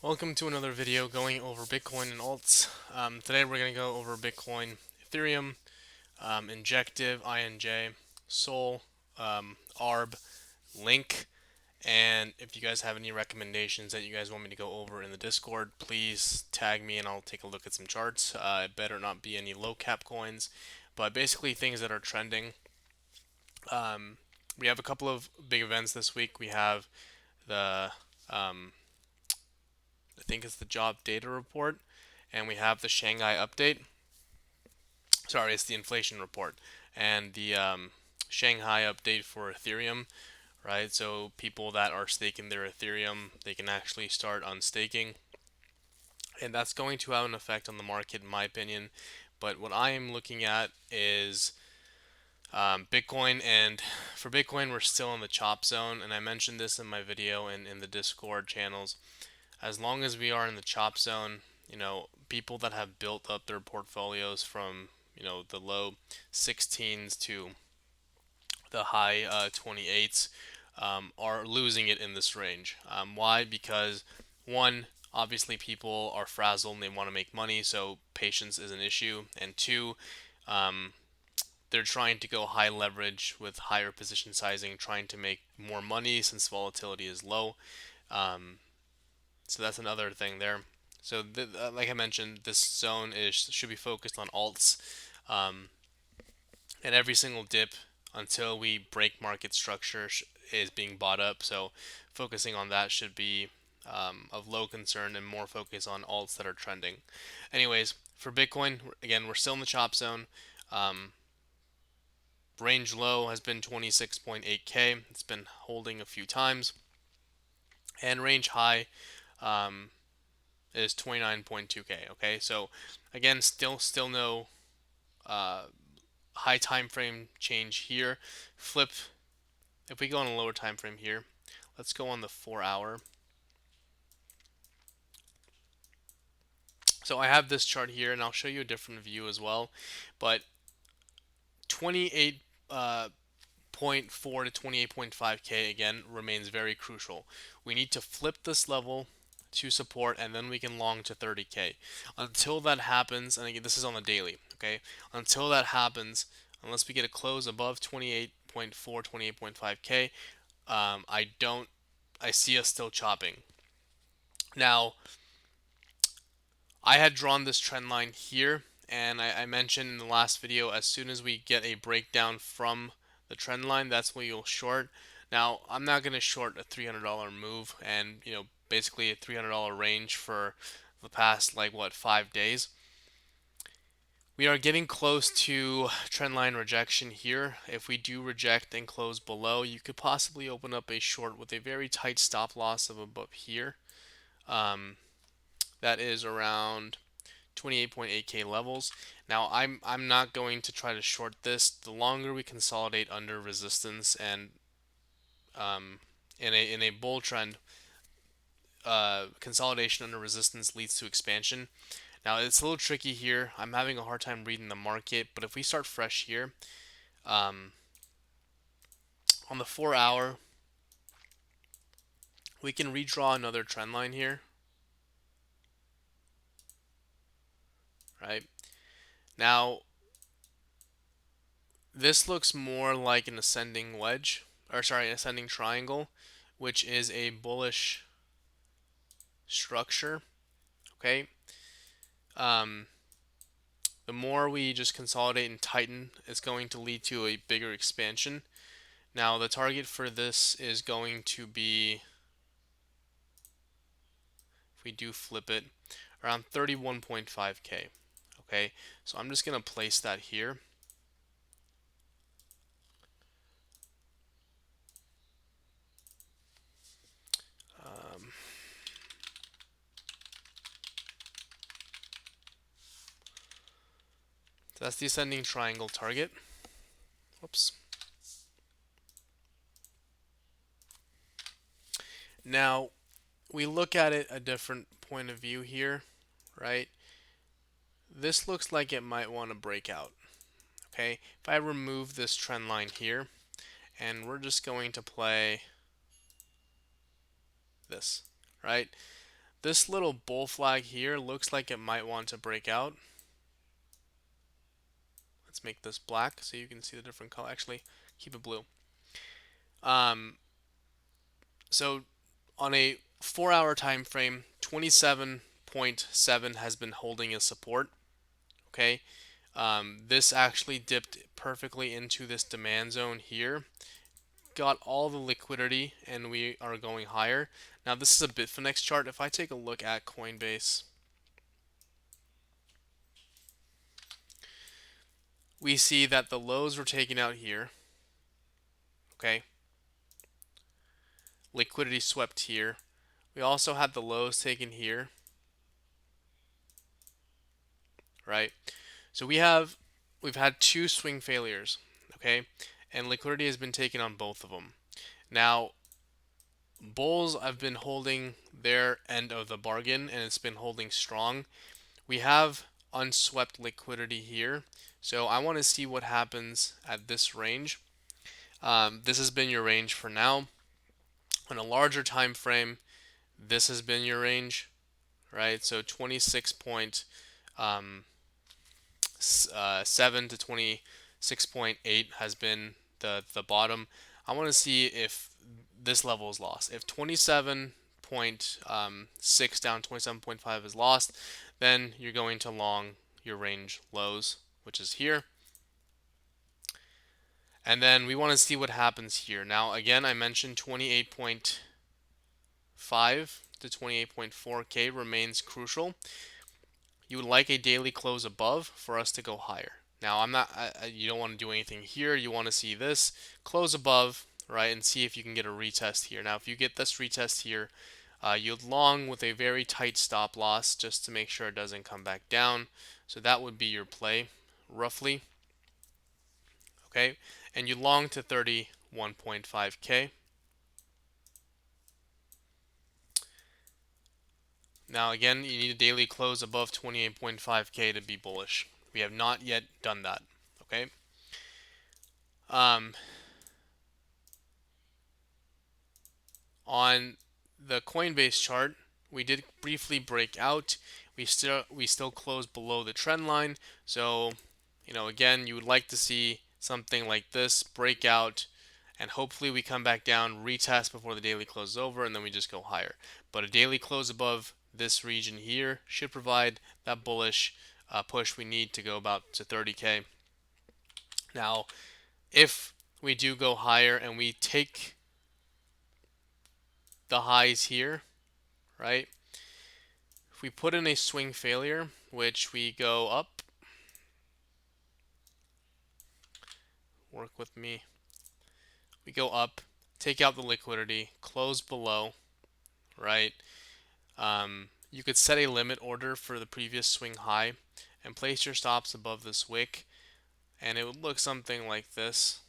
Welcome to another video going over Bitcoin and alts. Today we're going to go over Bitcoin, Ethereum, Injective, INJ, Sol, ARB, Link, and if you guys have any recommendations that you guys want me to go over in the Discord, please tag me and I'll take a look at some charts. It better not be any low cap coins, but basically things that are trending. Um, we have a couple of big events this week. We have the I think it's the job data report, and we have the Shanghai update. Sorry, it's the inflation report and the Shanghai update for Ethereum, right? So people that are staking their Ethereum, they can actually start unstaking, and that's going to have an effect on the market, in my opinion. But what I am looking at is Bitcoin, and for Bitcoin, we're still in the chop zone, and I mentioned this in my video and in the Discord channels. As long as we are in the chop zone, people that have built up their portfolios from, the low 16s to the high 28s are losing it in this range. Why? Because one, obviously people are frazzled and they want to make money, so patience is an issue. And two, um, they're trying to go high leverage with higher position sizing, trying to make more money since volatility is low. Um, So that's another thing there. So like I mentioned, this zone is should be focused on alts, um, and every single dip until we break market structure is being bought up. So focusing on that should be of low concern and more focus on alts that are trending. Anyways, for Bitcoin, again, we're still in the chop zone. Um, Range low has been 26.8K. It's been holding a few times, and range high um, is 29.2K. Okay, so again, still no uh, high time frame change here. Flip, if we go on a lower time frame here, let's go on the 4 hour. So I have this chart here, and I'll show you a different view as well. But 28 0.4 to 28.5K again remains very crucial. We need to flip this level to support, and then we can long to 30K. Until that happens, and again, this is on the daily, okay? Until that happens, unless we get a close above 28.4, 28.5K, I see us still chopping. Now, I had drawn this trend line here, and I mentioned in the last video, as soon as we get a breakdown from the trend line, that's when you'll short. Now, I'm not going to short a $300 move and, basically a $300 range for the past, like, what, 5 days. We are getting close to trendline rejection here. If we do reject and close below, you could possibly open up a short with a very tight stop loss of above here. That is around 28.8K levels. Now I'm not going to try to short this. The longer we consolidate under resistance and in a bull trend, consolidation under resistance leads to expansion. Now it's a little tricky here. I'm having a hard time reading the market, but if we start fresh here, um, on the 4 hour, we can redraw another trend line here, right? Now this looks more like an ascending wedge, or sorry, ascending triangle, which is a bullish structure. Okay. Um, the more we just consolidate and tighten, it's going to lead to a bigger expansion. Now, the target for this is going to be, if we do flip it, around 31.5K. Okay, so I'm just going to place that here. Um, so that's the ascending triangle target. Whoops. Now, we look at it a different point of view here, right? This looks like it might want to break out. Okay, if I remove this trend line here, and we're just going to play this, right? this little bull flag here looks like it might want to break out. Let's make this black so you can see the different color. Actually, keep it blue. Um, so on a 4-hour time frame, 27.7 has been holding as support. Okay, this actually dipped perfectly into this demand zone here, got all the liquidity, and we are going higher. Now this is a Bitfinex chart. If I take a look at Coinbase, we see that the lows were taken out here. Okay, liquidity swept here. We also had the lows taken here, right? So we've had two swing failures, okay? And liquidity has been taken on both of them. Now, bulls have been holding their end of the bargain and it's been holding strong. We have unswept liquidity here. So I want to see what happens at this range. This has been your range for now. On a larger time frame, this has been your range, right? So 26.7 to 26.8 has been the bottom. I want to see if this level is lost. If 27.6 down 27.5 is lost, then you're going to long your range lows, which is here. And then we want to see what happens here. Now, again, I mentioned 28.5 to 28.4K remains crucial. You would like a daily close above for us to go higher. Now, you don't want to do anything here. You want to see this close above, right, and see if you can get a retest here. Now, if you get this retest here, you'd long with a very tight stop loss just to make sure it doesn't come back down. So that would be your play, roughly. Okay, and you long to 31.5K. Now again, you need a daily close above 28.5K to be bullish. We have not yet done that. Okay. Um, on the Coinbase chart, we did briefly break out. We still closed below the trend line. So, again, you would like to see something like this break out, and hopefully we come back down, retest before the daily closes over, and then we just go higher. But a daily close above this region here should provide that bullish push we need to go about to 30K. Now, if we do go higher and we take the highs here, right? If we put in a swing failure, which we go up, work with me, we go up, take out the liquidity, close below, right? You could set a limit order for the previous swing high and place your stops above this wick, and it would look something like this,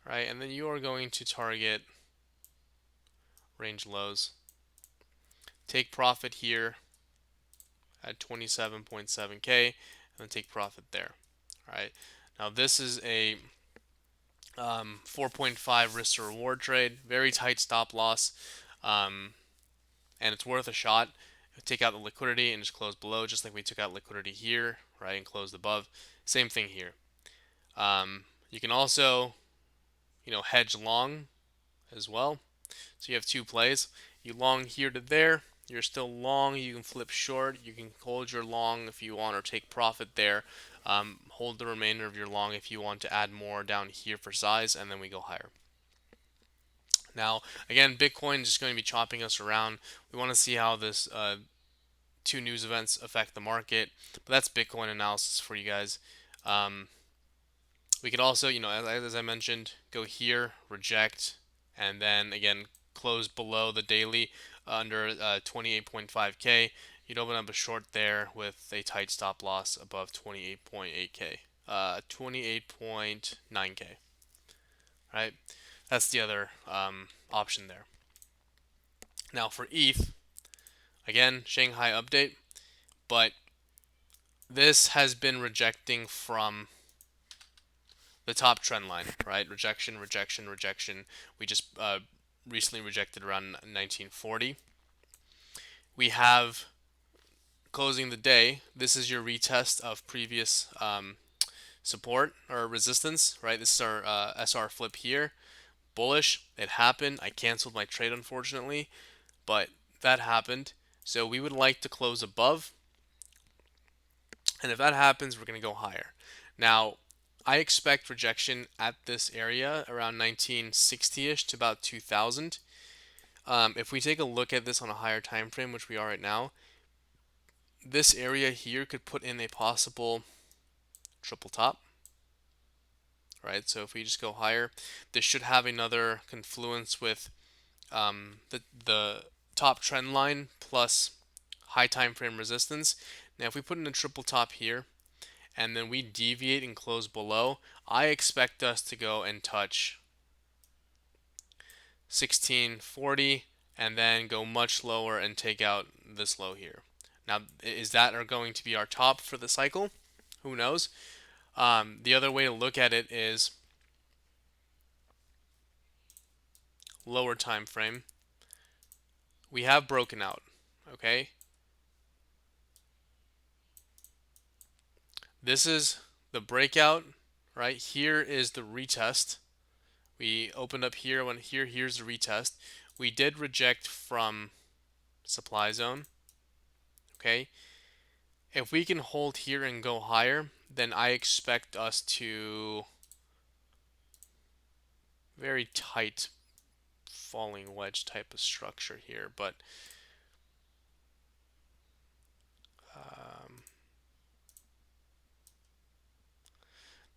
right? And then you are going to target range lows. Take profit here at 27.7K and then take profit there. All right. Now this is a 4.5 risk to reward trade, very tight stop loss, and it's worth a shot. Take out the liquidity and just close below, just like we took out liquidity here, right, and closed above. Same thing here. You can also, hedge long as well. So you have two plays. You long here to there. You're still long. You can flip short. You can hold your long if you want, or take profit there. Hold the remainder of your long if you want to add more down here for size, and then we go higher. Now, again, Bitcoin is just going to be chopping us around. We want to see how this two news events affect the market. But that's Bitcoin analysis for you guys. We could also, as I mentioned, go here, reject, and then again close below the daily under 28.5K. You'd open up a short there with a tight stop loss above 28.8K, 28.9K. Right, that's the other option there. Now for ETH, again Shanghai update, but this has been rejecting from the top trend line, right? Rejection, rejection, rejection. We just recently rejected around 1940. We have closing the day. This is your retest of previous support or resistance, right? This is our SR flip here. Bullish. It happened. I canceled my trade, unfortunately, but that happened. So we would like to close above, and if that happens, we're going to go higher. Now, I expect rejection at this area around 1960-ish to about 2000. If we take a look at this on a higher time frame, which we are right now, this area here could put in a possible triple top, right? So if we just go higher, this should have another confluence with the top trend line plus high time frame resistance. Now, if we put in a triple top here and then we deviate and close below, I expect us to go and touch 1640 and then go much lower and take out this low here. Now, is that going to be our top for the cycle? Who knows? The other way to look at it is lower time frame. We have broken out, okay? This is the breakout, right? Here is the retest. We opened up here, went here, here's the retest. We did reject from supply zone, okay? If we can hold here and go higher, then I expect us to very tight falling wedge type of structure here, but um,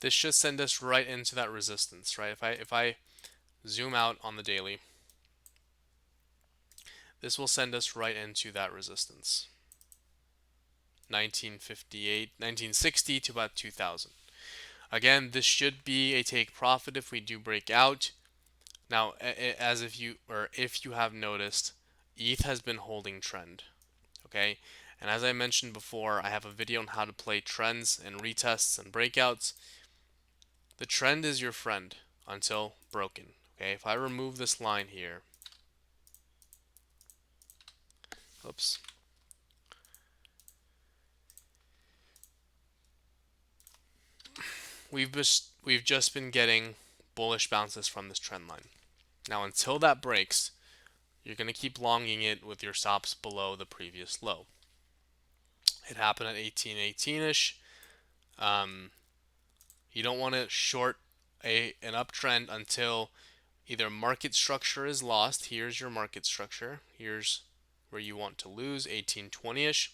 this should send us right into that resistance, right? If I zoom out on the daily, this will send us right into that resistance. 1958, 1960 to about 2000. Again, this should be a take profit if we do break out. Now, as if you have noticed, ETH has been holding trend, okay? And as I mentioned before, I have a video on how to play trends and retests and breakouts. The trend is your friend until broken, okay? If I remove this line here, oops. We've just been getting bullish bounces from this trend line. Now, until that breaks, you're going to keep longing it with your stops below the previous low. It happened at 1818-ish. You don't want to short an uptrend until either market structure is lost. Here's your market structure. Here's where you want to lose, 1820-ish.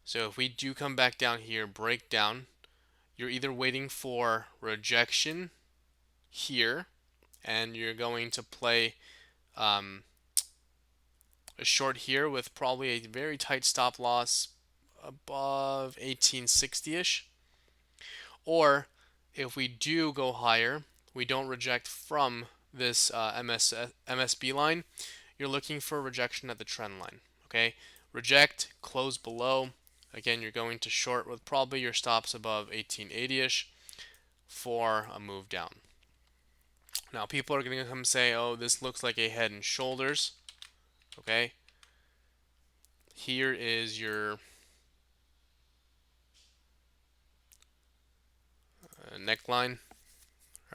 So if we do come back down here, break down, you're either waiting for rejection here, and you're going to play a short here with probably a very tight stop loss above 1860-ish. Or if we do go higher, we don't reject from this MSB line, you're looking for rejection at the trend line. Okay, reject, close below. Again, you're going to short with probably your stops above 1880-ish for a move down. Now, people are going to come say, oh, this looks like a head and shoulders. Okay, here is your neckline,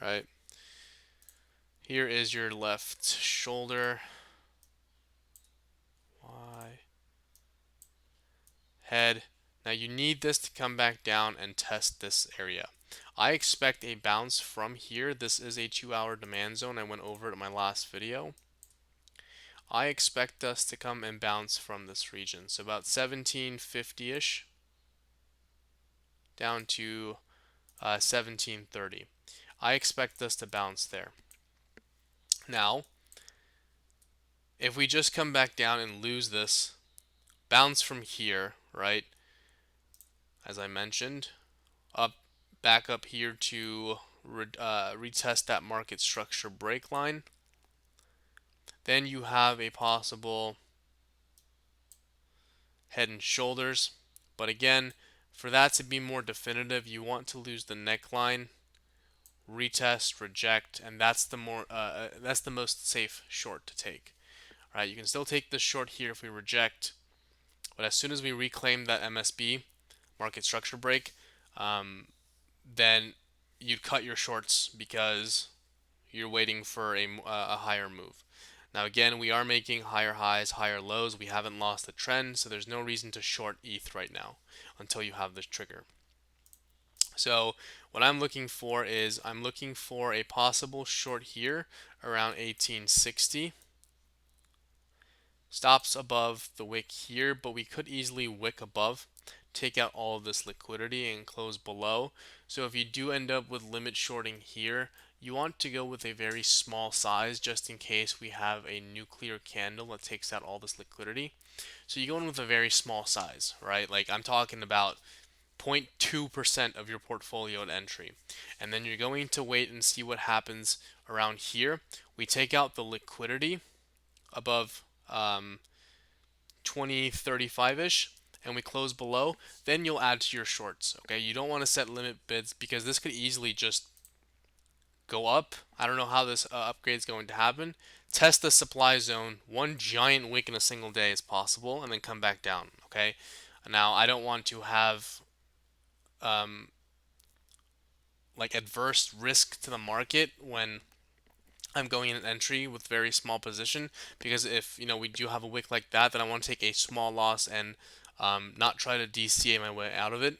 right? Here is your left shoulder. Y. Head. Now you need this to come back down and test this area. I expect a bounce from here. This is a 2-hour demand zone. I went over it in my last video. I expect us to come and bounce from this region. So about 1750-ish down to 1730. I expect us to bounce there. Now, if we just come back down and lose this, bounce from here, right? As I mentioned, back up here to retest that market structure break line. Then you have a possible head and shoulders. But again, for that to be more definitive, you want to lose the neckline retest, reject, and that's the most safe short to take. Right? You can still take this short here if we reject, but as soon as we reclaim that MSB, market structure break, um, then you'd cut your shorts because you're waiting for a higher move. Now again, we are making higher highs, higher lows. We haven't lost the trend, so there's no reason to short ETH right now until you have this trigger. So what I'm looking for is I'm looking for a possible short here around 1860. Stops above the wick here, but we could easily wick above, take out all of this liquidity and close below. So if you do end up with limit shorting here, you want to go with a very small size just in case we have a nuclear candle that takes out all this liquidity. So you go in with a very small size, right? Like I'm talking about 0.2% of your portfolio at entry. And then you're going to wait and see what happens around here. We take out the liquidity above 2035-ish and we close below, then you'll add to your shorts. Okay, you don't want to set limit bids because this could easily just go up. I don't know how this upgrade is going to happen. Test the supply zone. One giant wick in a single day is possible, and then come back down. Okay. Now I don't want to have um, like adverse risk to the market when I'm going in an entry with very small position, because if we do have a wick like that, then I want to take a small loss and not try to DCA my way out of it.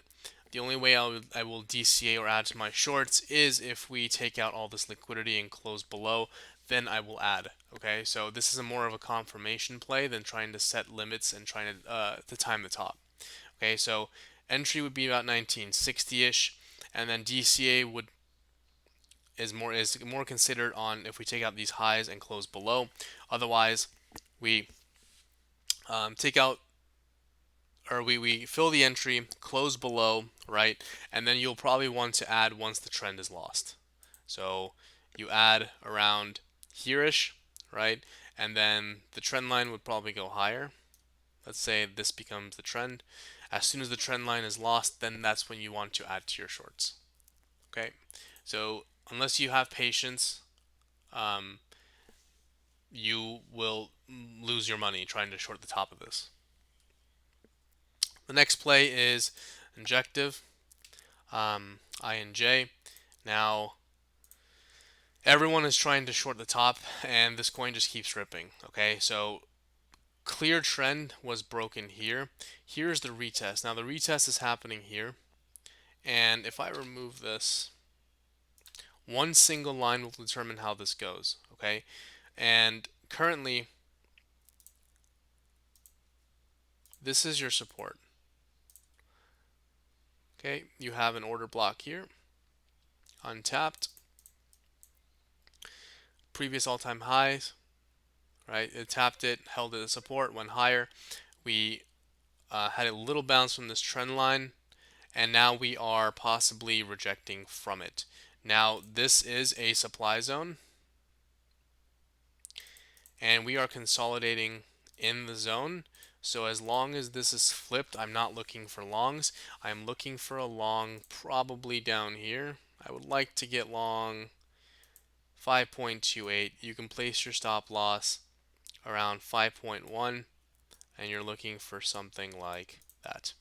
The only way I will DCA or add to my shorts is if we take out all this liquidity and close below, then I will add. Okay, so this is a more of a confirmation play than trying to set limits and trying to time the top. Okay, so entry would be about 1960-ish, and then DCA would is more considered on if we take out these highs and close below. Otherwise, we take out or we fill the entry, close below, right? And then you'll probably want to add once the trend is lost. So you add around here-ish, right? And then the trend line would probably go higher. Let's say this becomes the trend. As soon as the trend line is lost, then that's when you want to add to your shorts. Okay? So unless you have patience, um, you will lose your money trying to short the top of this. The next play is injective, INJ. Now, everyone is trying to short the top, and this coin just keeps ripping. Okay, so clear trend was broken here. Here's the retest. Now, the retest is happening here, and if I remove this, one single line will determine how this goes. Okay, and currently, this is your support. Okay, you have an order block here, untapped, previous all-time highs, right? It tapped it, held it as support, went higher. We had a little bounce from this trend line, and now we are possibly rejecting from it. Now, this is a supply zone, and we are consolidating in the zone. So as long as this is flipped, I'm not looking for longs. I'm looking for a long probably down here. I would like to get long 5.28. You can place your stop loss around 5.1, and you're looking for something like that.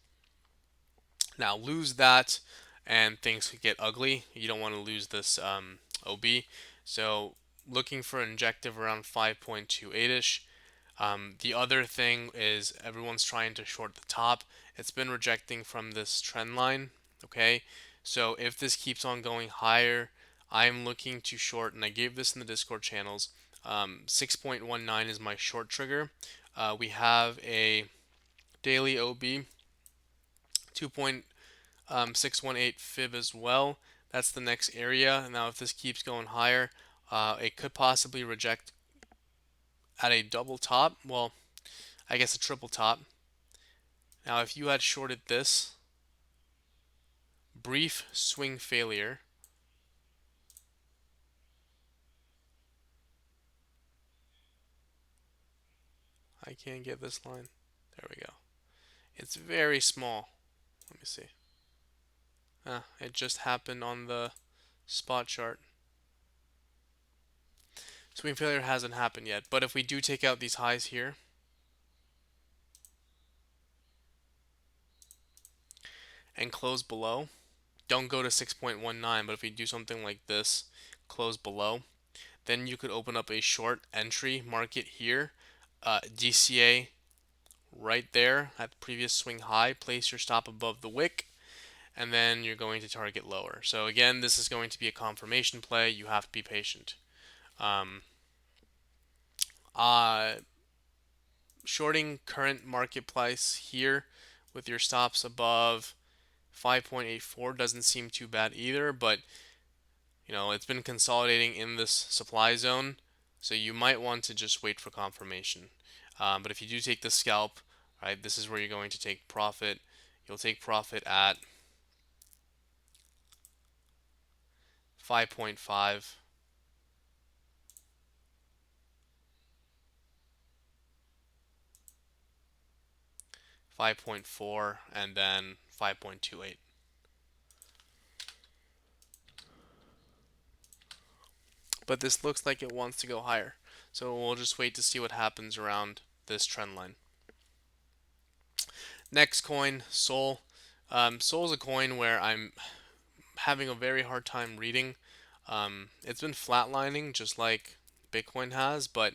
Now lose that and things could get ugly. You don't want to lose this OB. So looking for an injective around 5.28-ish. The other thing is everyone's trying to short the top. It's been rejecting from this trend line. Okay, so if this keeps on going higher, I'm looking to short, and I gave this in the Discord channels. 6.19 is my short trigger. We have a daily OB 2.618 fib as well. That's the next area. Now, if this keeps going higher, it could possibly reject at a double top. Well, I guess a triple top. Now, if you had shorted this, brief swing failure. I can't get this line. There we go. It's very small. Let me see. It just happened on the spot chart. Swing failure hasn't happened yet, but if we do take out these highs here and close below, don't go to 6.19, but if we do something like this, close below, then you could open up a short entry market here, DCA right there at the previous swing high, place your stop above the wick, and then you're going to target lower. So again, this is going to be a confirmation play. You have to be patient. Um, uh, Shorting current market price here with your stops above 5.84 doesn't seem too bad either, but it's been consolidating in this supply zone, so you might want to just wait for confirmation. But if you do take the scalp, right, this is where you're going to take profit. You'll take profit at 5.5, 5.4, and then 5.28. But this looks like it wants to go higher. So we'll just wait to see what happens around this trend line. Next coin, Sol. Sol is a coin where I'm having a very hard time reading. It's been flatlining just like Bitcoin has, but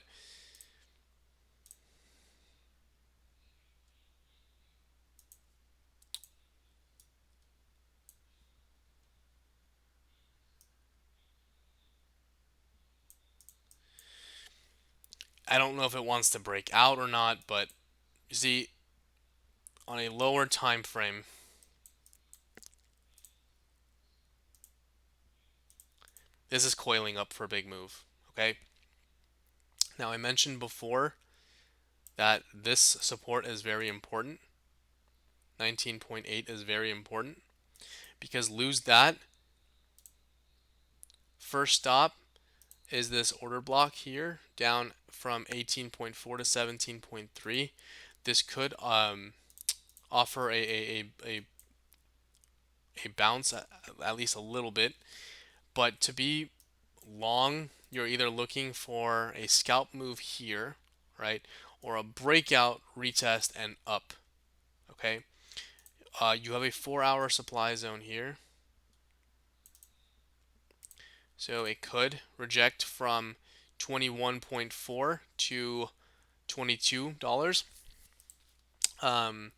I don't know if it wants to break out or not. But you see, on a lower time frame, this is coiling up for a big move. Okay. Now I mentioned before that this support is very important. 19.8 is very important because lose that, first stop is this order block here down from 18.4 to 17.3. This could offer a bounce at least a little bit, but to be long, you're either looking for a scalp move here, right, or a breakout retest and up. Okay, you have a 4-hour supply zone here, so it could reject from 21.4 to $22. Um,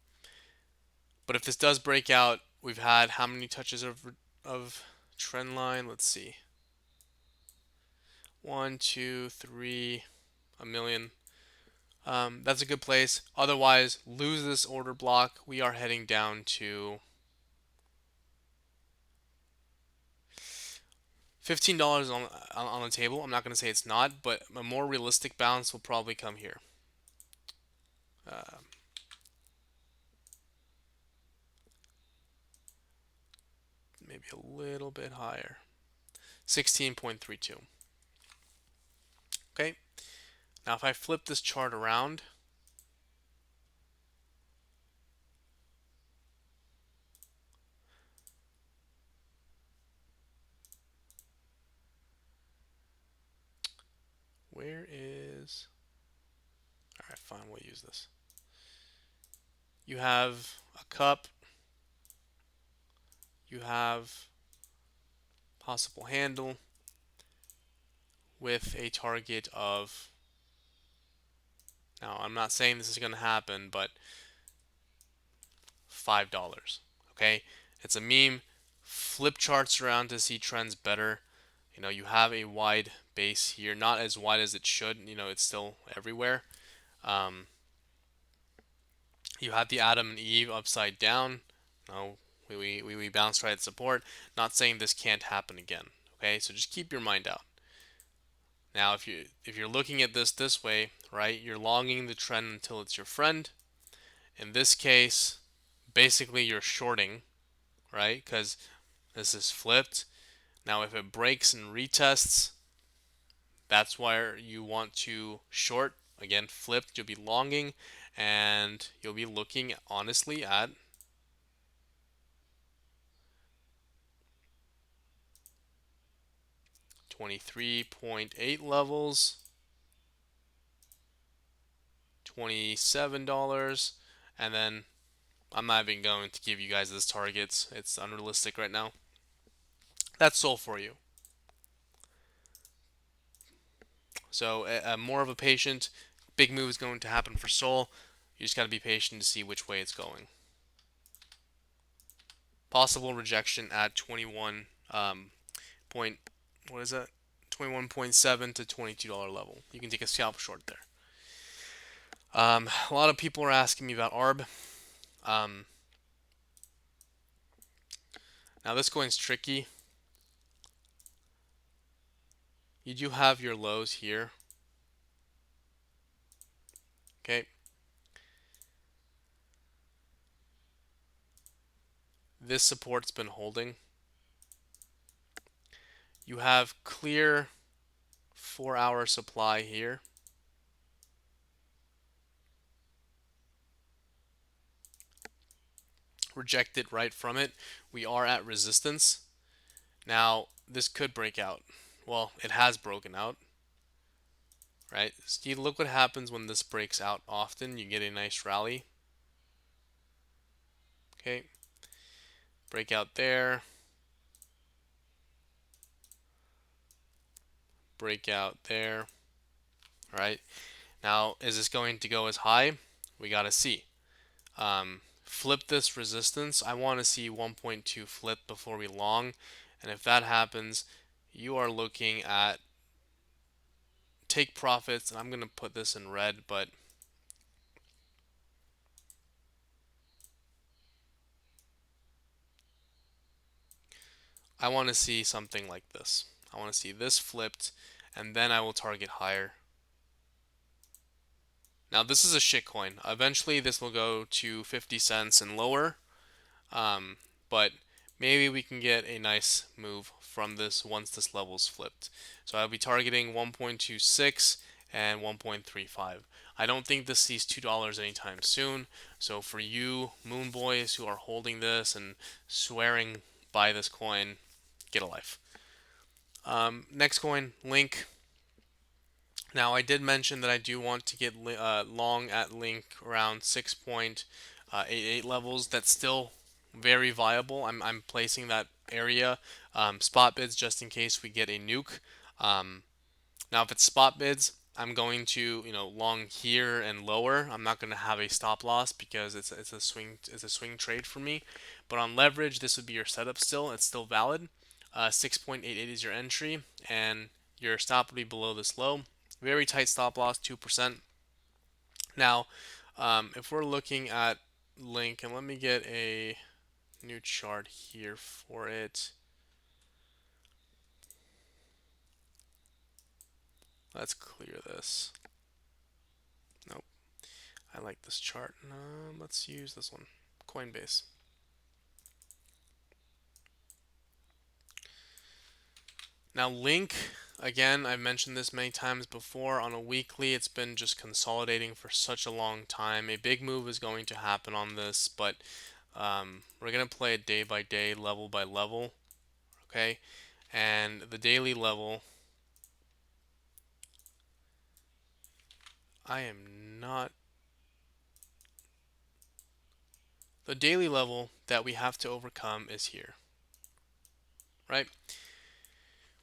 but if this does break out, we've had how many touches of trend line? Let's see. 1, 2, 3, a million. That's a good place. Otherwise, lose this order block. We are heading down to $15 on the table. I'm not going to say it's not, but a more realistic bounce will probably come here. Uh, Maybe a little bit higher. 16.32. Okay. Now if I flip this chart around, where is... Alright, fine, we'll use this. You have a cup. You have possible handle with a target of... Now, I'm not saying this is going to happen, but $5. Okay? It's a meme. Flip charts around to see trends better. You have a wide base here, not as wide as it should. It's still everywhere. Um, you have the Adam and Eve upside down. No, we bounced right at support. Not saying this can't happen again. Okay, so just keep your mind out. Now, if you're looking at this way, right, you're longing the trend until it's your friend. In this case, basically you're shorting, right? Because this is flipped. Now, if it breaks and retests, that's why you want to short. Again, flipped, you'll be longing, and you'll be looking honestly at 23.8 levels, $27, and then I'm not even going to give you guys this targets. It's unrealistic right now. That's Sol for you. So more of a patient. Big move is going to happen for Sol. You just got to be patient to see which way it's going. Possible rejection at 21 point. What is that? 21.7 to $22 level. You can take a scalp short there. A lot of people are asking me about ARB. Now this coin's tricky. You do have your lows here. Okay. This support's been holding. You have clear 4-hour supply here. Rejected right from it. We are at resistance. Now, this could break out. Well, it has broken out, right? So you look what happens when this breaks out often. You get a nice rally. Okay. Breakout there. Breakout there. All right. Now, is this going to go as high? We got to see. Flip this resistance. I want to see 1.2 flip before we long. And if that happens, you are looking at take profits. And I'm going to put this in red, but I want to see something like this. I want to see this flipped, and then I will target higher. Now, this is a shitcoin. Eventually, this will go to 50 cents and lower, but maybe we can get a nice move from this once this level is flipped. So I'll be targeting 1.26 and 1.35. I don't think this sees $2 anytime soon. So for you moon boys who are holding this and swearing by this coin, get a life. Next coin, Link. Now, I did mention that I do want to get long at Link around 6.88 levels. That's still very viable. I'm placing that area. Spot bids just in case we get a nuke. Now, if it's spot bids, I'm going to long here and lower. I'm not going to have a stop loss because it's a swing trade for me. But on leverage, this would be your setup still. It's still valid. 6.88 is your entry, and your stop will be below this low. Very tight stop loss, 2%. Now, if we're looking at Link, and let me get a new chart here for it. Let's clear this. Nope. I like this chart. Let's use this one. Coinbase. Now Link, again, I've mentioned this many times before. On a weekly, it's been just consolidating for such a long time. A big move is going to happen on this, but we're going to play it day by day, level by level. Okay? And the daily level, I am not. The daily level that we have to overcome is here. Right?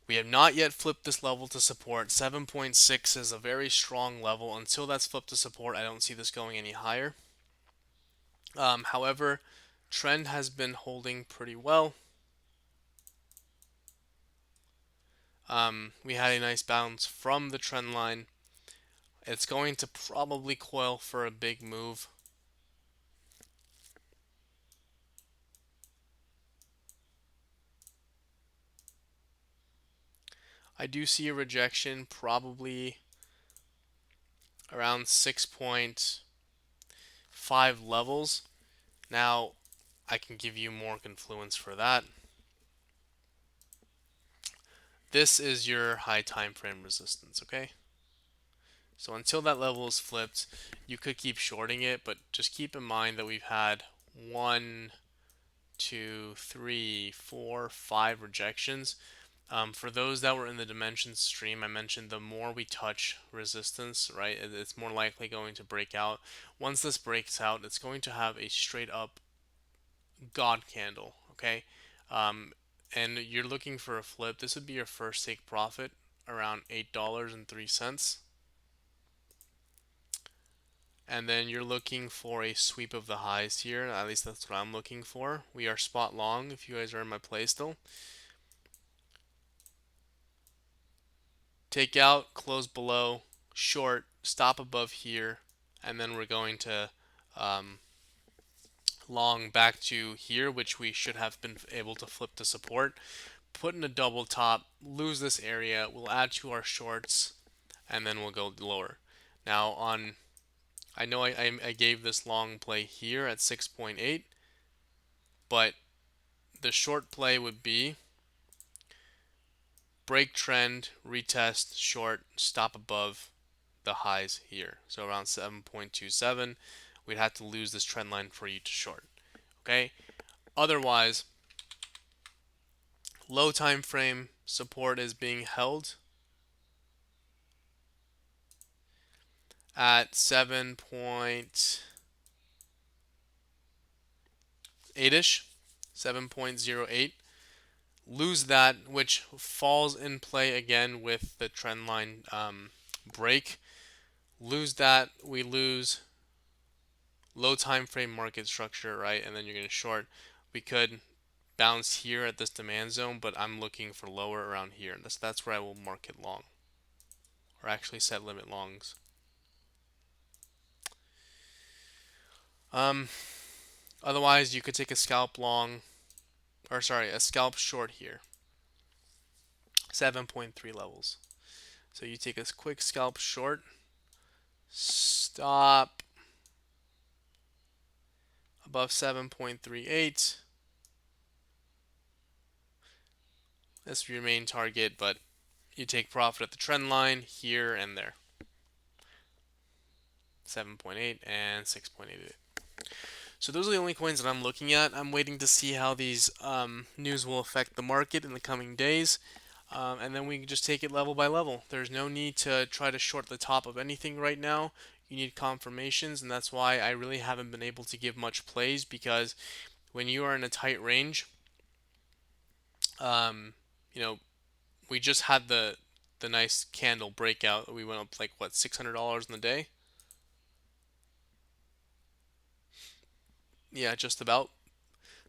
We have not yet flipped this level to support. 7.6 is a very strong level. Until that's flipped to support, I don't see this going any higher. However, trend has been holding pretty well. We had a nice bounce from the trend line. It's going to probably coil for a big move. I do see a rejection probably around 6.5 levels. Now, I can give you more confluence for that. This is your high time frame resistance, okay? So until that level is flipped, you could keep shorting it, but just keep in mind that we've had 1, 2, 3, 4, 5 rejections. For those that were in the dimensions stream, I mentioned the more we touch resistance, right, it's more likely going to break out. Once this breaks out, it's going to have a straight up God candle, okay? Um, and you're looking for a flip. This would be your first take profit around $8.03. And then you're looking for a sweep of the highs here. At least that's what I'm looking for. We are spot long if you guys are in my play still. Take out, close below, short, stop above here, and then we're going to um, long back to here, which we should have been able to flip to support. Put in a double top, lose this area, we'll add to our shorts, and then we'll go lower. Now on, I know I gave this long play here at 6.8, but the short play would be break trend, retest, short, stop above the highs here. So around 7.27, we'd have to lose this trend line for you to short. Okay? Otherwise, low time frame support is being held at 7.8ish, 7.08. Lose that, which falls in play again with the trend line break. Lose that, we lose low time frame market structure, right? And then you're going to short. We could bounce here at this demand zone, but I'm looking for lower around here. And that's where I will market long, or actually set limit longs. Um, Otherwise, you could take a scalp long, or sorry, a scalp short here, 7.3 levels. So you take a quick scalp short, stop above 7.38. That's your main target, but you take profit at the trend line here and there. 7.8 and 6.88. So those are the only coins that I'm looking at. I'm waiting to see how these news will affect the market in the coming days. And then we can just take it level by level. There's no need to try to short the top of anything right now. You need confirmations, and that's why I really haven't been able to give much plays, because when you are in a tight range, um, you know, we just had the nice candle breakout. We went up like what, $600 in the day? Yeah, just about.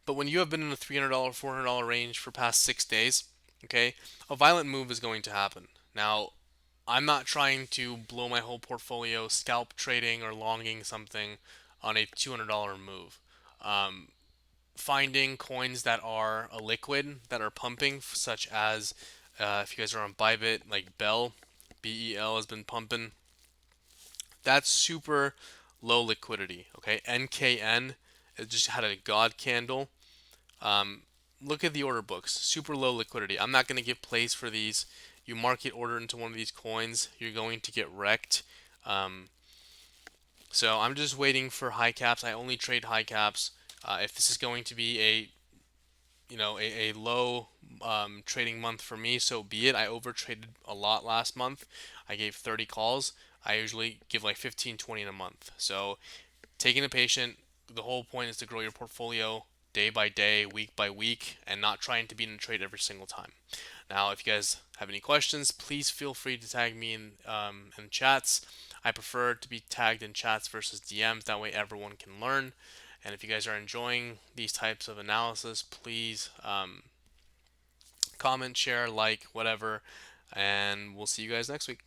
But when you have been in the $300, $400 range for past 6 days, okay, a violent move is going to happen. Now, I'm not trying to blow my whole portfolio scalp trading or longing something on a $200 move. Um, Finding coins that are a liquid, that are pumping, such as if you guys are on Bybit, like Bell, BEL has been pumping. That's super low liquidity. Okay, NKN, it just had a god candle. Um, Look at the order books. Super low liquidity. I'm not going to give plays for these. You market order into one of these coins, you're going to get wrecked. Um, so I'm just waiting for high caps. I only trade high caps. If this is going to be a low trading month for me, so be it. I over traded a lot last month. I gave 30 calls. I usually give like 15, 20 in a month. So taking it patient. The whole point is to grow your portfolio day by day, week by week, and not trying to be in a trade every single time. Now, if you guys have any questions, please feel free to tag me in chats. I prefer to be tagged in chats versus DMs. That way, everyone can learn. And if you guys are enjoying these types of analysis, please comment, share, like, whatever. And we'll see you guys next week.